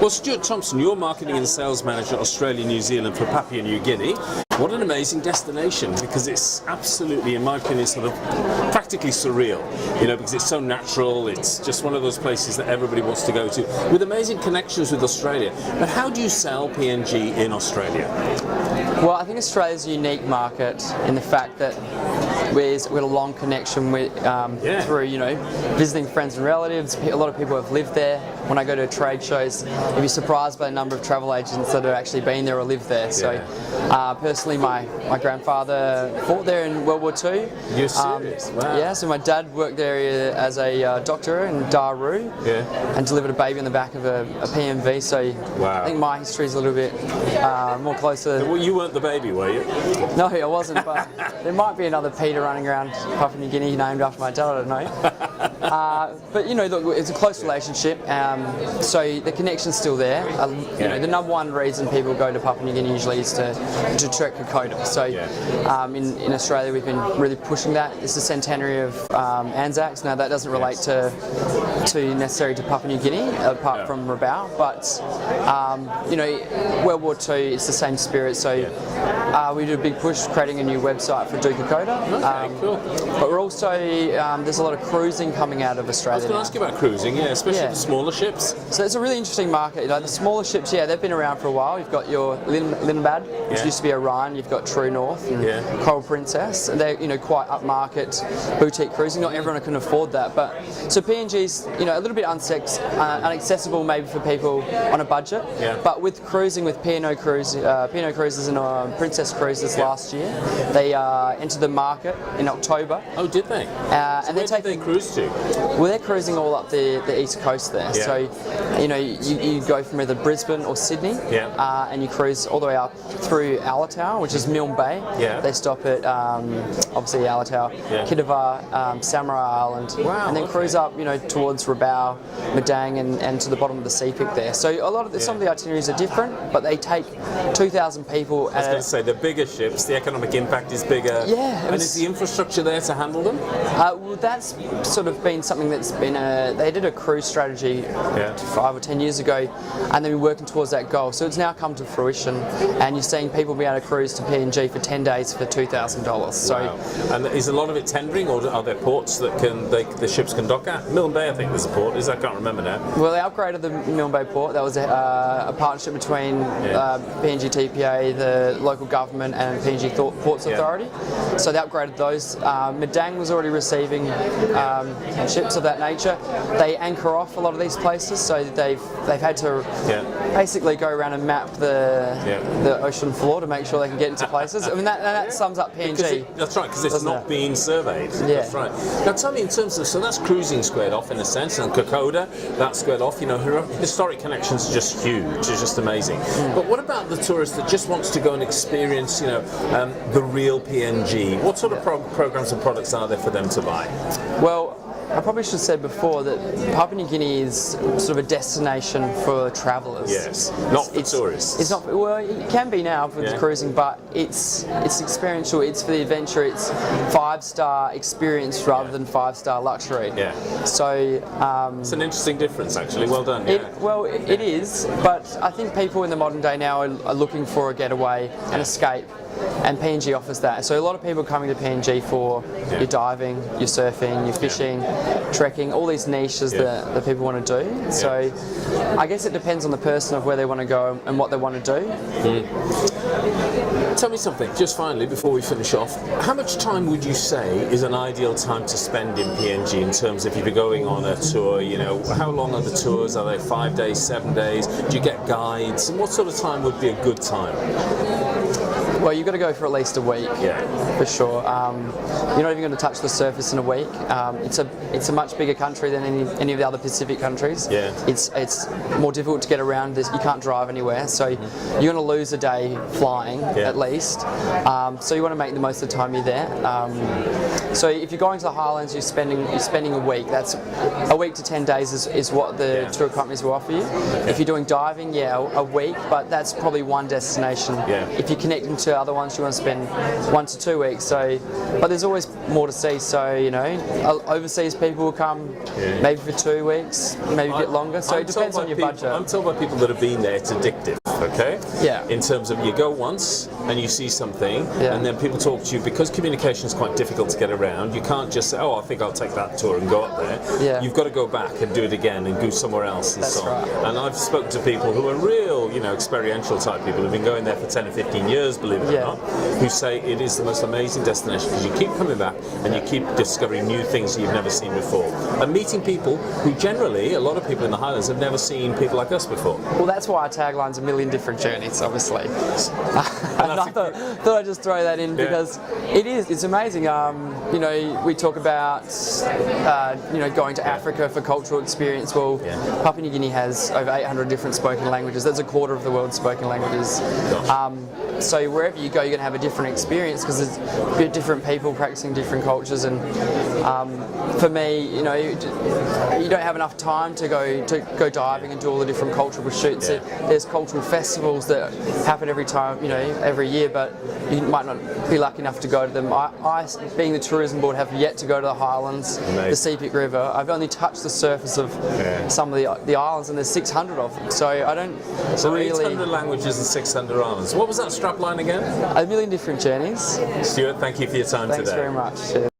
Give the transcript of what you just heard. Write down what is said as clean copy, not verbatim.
Well, Stuart Thompson, you're marketing and sales manager Australia, New Zealand for Papua New Guinea. What an amazing destination, because it's absolutely, in my opinion, sort of practically surreal, because it's so natural. It's just one of those places that everybody wants to go to, with amazing connections with Australia. But how do you sell PNG in Australia? Well, I think Australia's a unique market in the fact that we've got a long connection with through visiting friends and relatives. A lot of people have lived there. When I go to trade shows, you'd be surprised by the number of travel agents that have actually been there or lived there. So personally, my grandfather fought there in World War II. You're serious? Wow. Yeah, so my dad worked there as a doctor in Daru and delivered a baby in the back of a PMV. So I think my history is a little bit more closer. Well, you weren't the baby, were you? No, I wasn't, but there might be another Peter running around Papua New Guinea named after my dad, I don't know. But look, it's a close relationship, so the connection's still there. The number one reason people go to Papua New Guinea usually is to trek Kokoda. So in Australia we've been really pushing that. It's the centenary of Anzacs. Now that doesn't relate to necessarily to Papua New Guinea, apart from Rabaul, but World War II, it's the same spirit. So we do a big push creating a new website for Do Kokoda. Cool. But we're also, there's a lot of cruising coming out of Australia. I was going to ask you about cruising, especially the smaller ships. So it's a really interesting market. The smaller ships, they've been around for a while. You've got your Lindbad, which used to be Orion. You've got True North and Coral Princess. And they're quite upmarket boutique cruising. Not everyone can afford that, but so PNG's a little bit unaccessible maybe for people on a budget. But with cruising, with P&O Cruises and Princess Cruises last year, they entered the market in October. Oh, did they? And where did they cruise to? Well, they're cruising all up the east coast there. So, you go from either Brisbane or Sydney, and you cruise all the way up through Alatoa, which is Milne Bay. They stop at obviously Alatoa, Kitavar, Samurai Island, and then cruise up, towards Rabaul, Madang, and to the bottom of the sea peak there. So some of the itineraries are different, but they take 2,000 people. I was going to say, the bigger ships, the economic impact is bigger. And is the infrastructure there to handle them? Well, that's sort of been something that's been they did a cruise strategy 5 or 10 years ago, and they've been working towards that goal. So it's now come to fruition, and you're seeing people be able to cruise to PNG for 10 days for $2,000. So, and is a lot of it tendering, or are there ports that the ships can dock at? Milne Bay, I think there's a port. I can't remember now. Well, they upgraded the Milne Bay port. That was a partnership between PNG TPA, the local government, and PNG Ports Authority. So they upgraded those. Madang was already receiving ships of that nature. They anchor off a lot of these places, so they've had to basically go around and map the ocean floor to make sure they can get into places. I mean, that sums up PNG. That's right, because it's not being surveyed. That's right. Now tell me, in terms of, so that's cruising squared off in a sense, and Kokoda, that's squared off. Her historic connections are just huge. It's just amazing. But what about the tourist that just wants to go and experience, the real PNG? What sort of programs and products are there for them to buy? Well, I probably should have said before that Papua New Guinea is sort of a destination for travellers. Yes, not for tourists. It's not. Well, it can be now for the cruising, but it's experiential. It's for the adventure. It's 5-star experience rather than 5-star luxury. So it's an interesting difference, actually. Well done. It is, but I think people in the modern day now are looking for a getaway, an escape. And PNG offers that. So a lot of people coming to PNG for your diving, your surfing, your fishing, trekking, all these niches that people want to do. So I guess it depends on the person of where they want to go and what they want to do. Tell me something, just finally, before we finish off. How much time would you say is an ideal time to spend in PNG in terms of if you're going on a tour? How long are the tours? Are they 5 days, 7 days? Do you get guides? And what sort of time would be a good time? Well, you've got to go for at least a week, for sure. You're not even going to touch the surface in a week. It's a much bigger country than any of the other Pacific countries. It's more difficult to get around. You can't drive anywhere, so you're going to lose a day flying at least. So you want to make the most of the time you're there. So if you're going to the Highlands, you're spending a week. That's a week to 10 days is what the tour companies will offer you. If you're doing diving, a week, but that's probably one destination. If you're connecting to to other ones you want to spend 1 to 2 weeks. So, but there's always more to see. So overseas people will come maybe for 2 weeks, maybe a bit longer. So it depends on your budget. I'm told by people that have been there, it's addictive. Okay. Yeah. In terms of you go once and you see something, and then people talk to you because communication is quite difficult to get around. You can't just say, "Oh, I think I'll take that tour and go up there." Yeah. You've got to go back and do it again and go somewhere else and That's so on. right. And I've spoken to people who are real, experiential type people who've been going there for 10 or 15 years, believe it or not, who say it is the most amazing destination because you keep coming back and you keep discovering new things that you've never seen before and meeting people who generally, a lot of people in the Highlands have never seen people like us before. Well, that's why our tagline's a million different journeys, obviously. And I thought I'd just throw that in because it's amazing. We talk about going to Africa for cultural experience. Well, Papua New Guinea has over 800 different spoken languages. That's a quarter of the world's spoken languages. So wherever you go, you're going to have a different experience because there's different people practicing different cultures. And for me, you don't have enough time to go diving and do all the different cultural pursuits. There's cultural festivals that happen every time, every year, but you might not be lucky enough to go to them. I being the tourism board, have yet to go to the Highlands, the Sepik River. I've only touched the surface of some of the islands, and there's 600 of them. So I don't really. 800 languages and 600 islands. What was that strap line again? A million different journeys. Stuart, thank you for your time Thanks today. very much. Cheers.